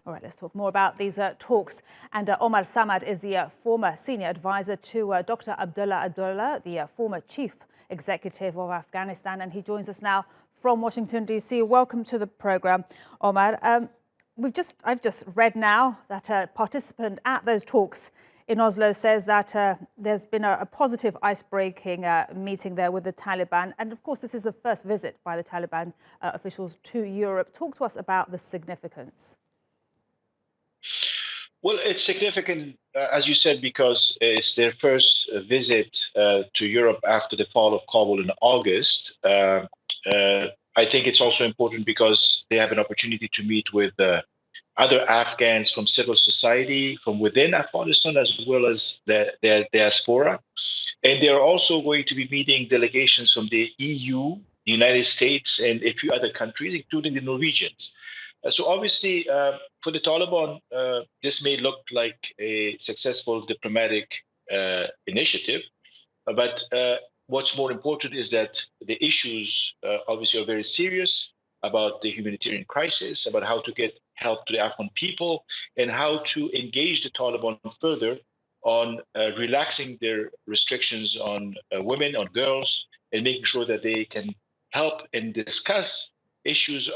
All right, let's talk more about these talks. And Omar Samad is the former senior advisor to Dr. Abdullah, the former chief executive of Afghanistan, and he joins us now from Washington, D.C. Welcome to the program, Omar. I've just read now that a participant at those talks in Oslo says that there's been a positive ice-breaking meeting there with the Taliban. And of course, this is the first visit by the Taliban officials to Europe. Talk to us about the significance. Well, it's significant, as you said, because it's their first visit to Europe after the fall of Kabul in August. I think it's also important because they have an opportunity to meet with other Afghans from civil society, from within Afghanistan, as well as their diaspora. And they're also going to be meeting delegations from the EU, the United States, and a few other countries, including the Norwegians. So obviously, for the Taliban, this may look like a successful diplomatic initiative. But what's more important is that the issues obviously are very serious about the humanitarian crisis, about how to get help to the Afghan people, and how to engage the Taliban further on relaxing their restrictions on women, on girls, and making sure that they can help and discuss issues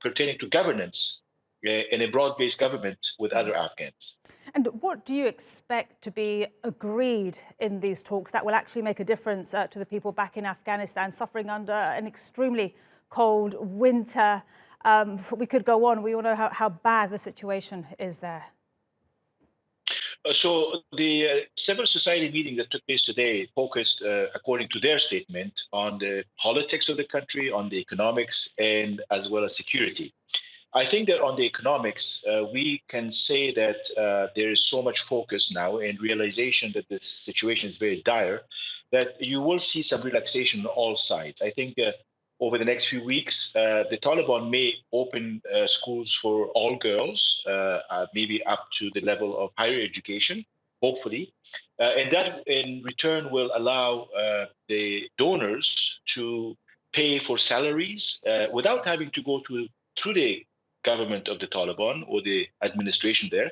pertaining to governance in a broad-based government with other Afghans. And what do you expect to be agreed in these talks that will actually make a difference to the people back in Afghanistan suffering under an extremely cold winter? We could go on. We all know how bad the situation is there. So the civil society meeting that took place today focused, according to their statement, on the politics of the country, on the economics, and as well as security. I think that on the economics, we can say that there is so much focus now and realization that the situation is very dire that you will see some relaxation on all sides. I think over the next few weeks, the Taliban may open schools for all girls, maybe up to the level of higher education, hopefully. And that in return will allow the donors to pay for salaries without having to go through the government of the Taliban or the administration there.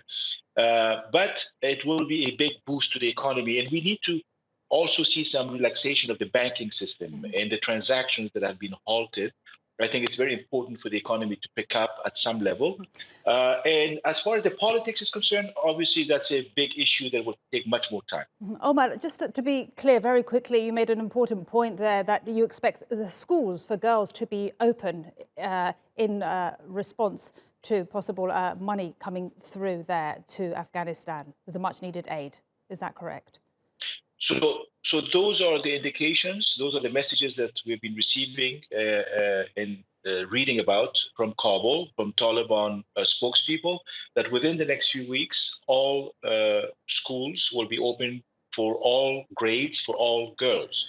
But it will be a big boost to the economy. And we need to also see some relaxation of the banking system and the transactions that have been halted. I think it's very important for the economy to pick up at some level. And as far as the politics is concerned, obviously that's a big issue that will take much more time. Omar, just to be clear very quickly, you made an important point there that you expect the schools for girls to be open in response to possible money coming through there to Afghanistan with the much needed aid. Is that correct? So those are the indications, those are the messages that we've been receiving and reading about from Kabul, from Taliban spokespeople, that within the next few weeks, all schools will be open for all grades, for all girls.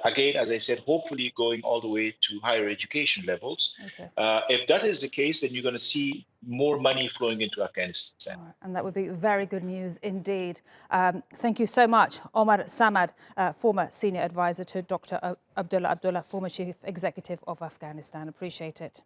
Again, as I said, hopefully going all the way to higher education levels. Okay. If that is the case, then you're going to see more money flowing into Afghanistan. Right. And that would be very good news indeed. Thank you so much, Omar Samad, former senior advisor to Dr. Abdullah, former chief executive of Afghanistan. Appreciate it.